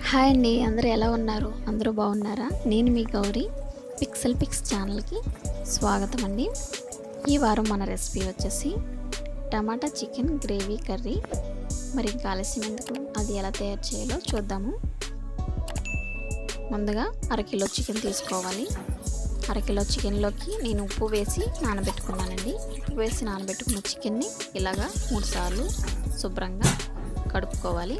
Hi అండి, అందరూ ఎలా ఉన్నారు? అందరూ బాగున్నారా? నేను మీ గౌరీ. పిక్సెల్ పిక్స్ ఛానల్కి స్వాగతం అండి. ఈ వారం మన రెసిపీ వచ్చేసి టమాటా చికెన్ గ్రేవీ కర్రీ. మరి ఇంకా ఆలస్యం ఎందుకు, అది ఎలా తయారు చేయాలో చూద్దాము. ముందుగా అరకిలో చికెన్ తీసుకోవాలి. అరకిలో చికెన్లోకి నేను ఉప్పు వేసి నానబెట్టుకున్నానండి. ఉప్పు వేసి నానబెట్టుకున్న చికెన్ని ఇలాగా 3 సార్లు శుభ్రంగా కడుక్కోవాలి.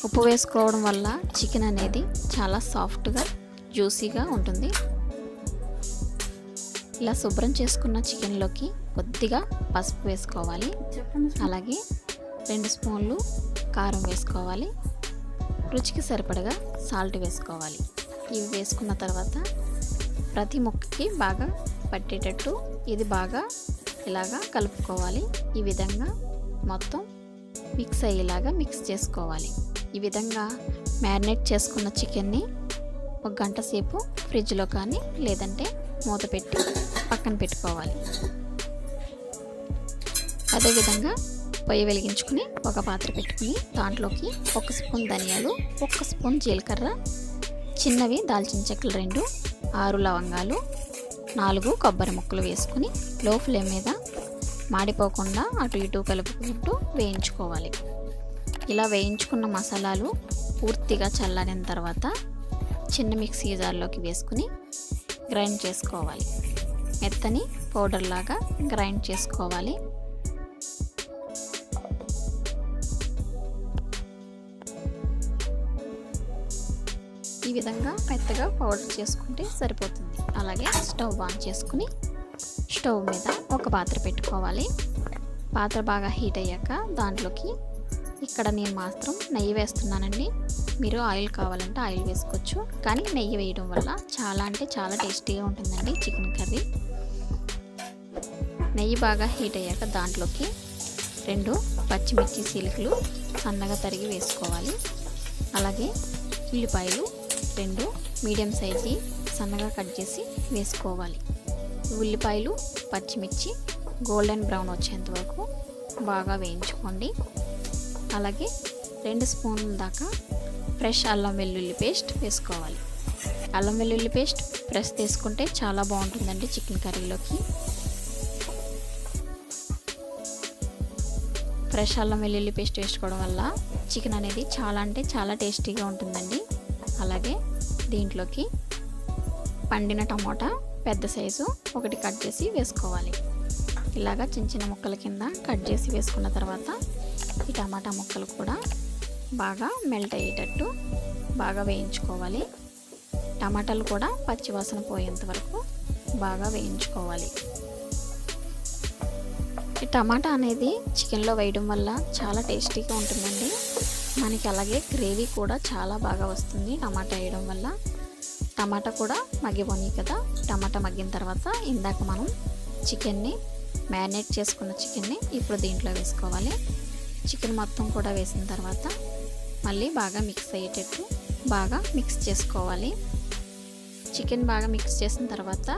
ఉప్పు వేసుకోవడం వల్ల చికెన్ అనేది చాలా సాఫ్ట్గా జ్యూసీగా ఉంటుంది. ఇలా శుభ్రం చేసుకున్న చికెన్లోకి కొద్దిగా పసుపు వేసుకోవాలి. అలాగే 2 స్పూన్లు కారం వేసుకోవాలి. రుచికి సరిపడగా సాల్ట్ వేసుకోవాలి. ఇవి వేసుకున్న తర్వాత ప్రతి ముక్కకి బాగా పట్టేటట్టు ఇది బాగా ఇలాగా కలుపుకోవాలి. ఈ విధంగా మొత్తం మిక్స్ అయ్యేలాగా మిక్స్ చేసుకోవాలి. ఈ విధంగా మ్యారినేట్ చేసుకున్న చికెన్ని 1 గంట సేపు ఫ్రిడ్జ్లో కానీ లేదంటే మూత పెట్టి పక్కన పెట్టుకోవాలి. అదేవిధంగా పొయ్యి వెలిగించుకుని ఒక పాత్ర పెట్టుకుని దాంట్లోకి 1 స్పూన్ ధనియాలు, 1 స్పూన్ జీలకర్ర, చిన్నవి దాల్చిన చెక్కలు 2, 6 లవంగాలు, 4 కొబ్బరి ముక్కలు వేసుకుని లో ఫ్లేమ్ మీద మాడిపోకుండా అటు ఇటు కలుపుకుంటూ వేయించుకోవాలి. ఇలా వేయించుకున్న మసాలాలు పూర్తిగా చల్లారిన తర్వాత చిన్న మిక్సీ జార్లోకి వేసుకుని గ్రైండ్ చేసుకోవాలి. మెత్తని పౌడర్ లాగా గ్రైండ్ చేసుకోవాలి. ఈ విధంగా మెత్తగా పౌడర్ చేసుకుంటే సరిపోతుంది. అలాగే స్టవ్ ఆన్ చేసుకుని స్టవ్ మీద ఒక పాత్ర పెట్టుకోవాలి. పాత్ర బాగా హీట్ అయ్యాక దాంట్లోకి ఇక్కడ నేను మాత్రం నెయ్యి వేస్తున్నానండి. మీరు ఆయిల్ కావాలంటే ఆయిల్ వేసుకోవచ్చు, కానీ నెయ్యి వేయడం వల్ల చాలా అంటే చాలా టేస్టీగా ఉంటుందండి చికెన్ కర్రీ. నెయ్యి బాగా హీట్ అయ్యాక దాంట్లోకి 2 పచ్చిమిర్చి చీలికలు సన్నగా తరిగి వేసుకోవాలి. అలాగే ఉల్లిపాయలు 2 మీడియం సైజు సన్నగా కట్ చేసి వేసుకోవాలి. ఉల్లిపాయలు పచ్చిమిర్చి గోల్డెన్ బ్రౌన్ వచ్చేంత వరకు బాగా వేయించుకోండి. అలాగే 2 స్పూన్ల దాకా ఫ్రెష్ అల్లం వెల్లుల్లి పేస్ట్ వేసుకోవాలి. అల్లం వెల్లుల్లి పేస్ట్ ఫ్రెష్ తీసుకుంటే చాలా బాగుంటుందండి చికెన్ కర్రీలోకి. ఫ్రెష్ అల్లం వెల్లుల్లి పేస్ట్ వేసుకోవడం వల్ల చికెన్ అనేది చాలా అంటే చాలా టేస్టీగా ఉంటుందండి. అలాగే దీంట్లోకి పండిన టమోటా పెద్ద సైజు 1 కట్ చేసి వేసుకోవాలి. ఇలాగా చిన్న చిన్న ముక్కల కింద కట్ చేసి వేసుకున్న తర్వాత ఈ టమాటా ముక్కలు కూడా బాగా మెల్ట్ అయ్యేటట్టు బాగా వేయించుకోవాలి. టమాటాలు కూడా పచ్చివాసన పోయేంత వరకు బాగా వేయించుకోవాలి. ఈ టమాటా అనేది చికెన్లో వేయడం వల్ల చాలా టేస్టీగా ఉంటుందండి మనకి. అలాగే గ్రేవీ కూడా చాలా బాగా వస్తుంది టమాటా వేయడం వల్ల. టమాటా కూడా మగ్గిపోయి కదా. టమాటా మగ్గిన తర్వాత ఇందాక మనం చికెన్ని మ్యారినేట్ చేసుకున్న చికెన్ని ఇప్పుడు దీంట్లో వేసుకోవాలి. చికెన్ మొత్తం కూడా వేసిన తర్వాత మళ్ళీ బాగా మిక్స్ అయ్యేటట్టు బాగా మిక్స్ చేసుకోవాలి. చికెన్ బాగా మిక్స్ చేసిన తర్వాత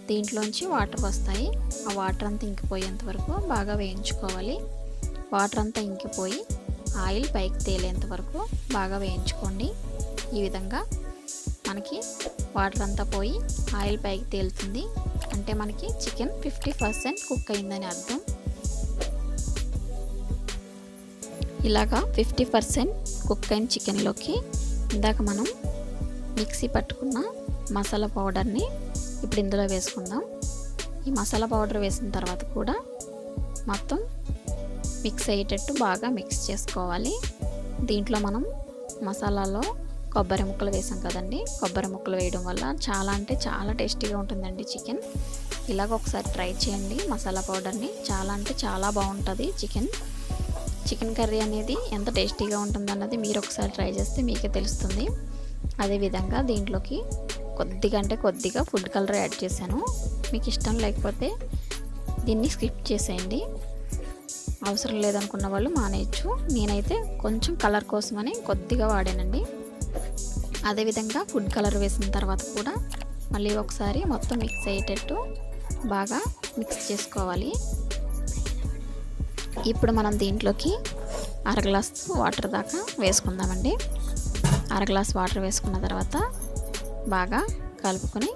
దీంట్లోంచి వాటర్ వస్తాయి. ఆ వాటర్ అంతా ఇంకిపోయేంత వరకు బాగా వేయించుకోవాలి. వాటర్ అంతా ఇంకిపోయి ఆయిల్ పైకి తేలేంత వరకు బాగా వేయించుకోండి. ఈ విధంగా మనకి వాటర్ అంతా పోయి ఆయిల్ పైకి తేలుతుంది అంటే మనకి చికెన్ 50% కుక్ అయిందని అర్థం. ఇలాగా 50% కుక్ అయిన చికెన్లోకి ఇందాక మనం మిక్సీ పట్టుకున్న మసాలా పౌడర్ని ఇప్పుడు ఇందులో వేసుకుందాం. ఈ మసాలా పౌడర్ వేసిన తర్వాత కూడా మొత్తం మిక్స్ అయ్యేటట్టు బాగా మిక్స్ చేసుకోవాలి. దీంట్లో మనం మసాలాలో కొబ్బరి ముక్కలు వేసాం కదండి. కొబ్బరి ముక్కలు వేయడం వల్ల చాలా అంటే చాలా టేస్టీగా ఉంటుందండి చికెన్. ఇలాగ ఒకసారి ట్రై చేయండి మసాలా పౌడర్ని. చాలా అంటే చాలా బాగుంటుంది చికెన్ కర్రీ అనేది ఎంత టేస్టీగా ఉంటుందన్నది మీరు ఒకసారి ట్రై చేస్తే మీకే తెలుస్తుంది. అదేవిధంగా దీంట్లోకి కొద్దిగా ఫుడ్ కలర్ యాడ్ చేశాను. మీకు ఇష్టం లేకపోతే దీన్ని స్కిప్ చేసేయండి. అవసరం లేదనుకున్న వాళ్ళు మానేయచ్చు. నేనైతే కొంచెం కలర్ కోసమని కొద్దిగా వాడానండి. అదేవిధంగా ఫుడ్ కలర్ వేసిన తర్వాత కూడా మళ్ళీ ఒకసారి మొత్తం మిక్స్ అయ్యేటట్టు బాగా మిక్స్ చేసుకోవాలి. ఇప్పుడు మనం దీంట్లోకి 1/2 గ్లాస్ వాటర్ దాకా వేసుకుందామండి. అర గ్లాస్ వాటర్ వేసుకున్న తర్వాత బాగా కలుపుకొని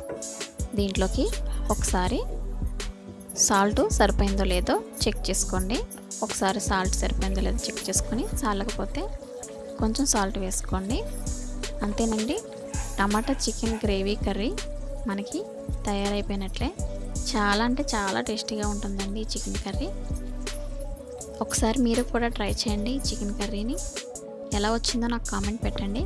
దీంట్లోకి ఒకసారి సాల్ట్ సరిపోయిందో లేదో చెక్ చేసుకోండి. ఒకసారి సాల్ట్ సరిపోయిందో లేదో చెక్ చేసుకొని చాలకపోతే కొంచెం సాల్ట్ వేసుకోండి. అంతేనండి, టమాటా చికెన్ గ్రేవీ కర్రీ మనకి తయారైపోయినట్లే. చాలా అంటే చాలా టేస్టీగా ఉంటుందండి ఈ చికెన్ కర్రీ. ఒకసారి మీరు కూడా ట్రై చేయండి ఈ చికెన్ కర్రీని. ఎలా వచ్చిందో నాకు కామెంట్ పెట్టండి.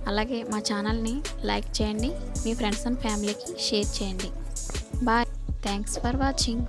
అలాగే మా ఛానల్ని లైక్ చేయండి, మీ ఫ్రెండ్స్ అండ్ ఫ్యామిలీకి షేర్ చేయండి. Bye, thanks for watching.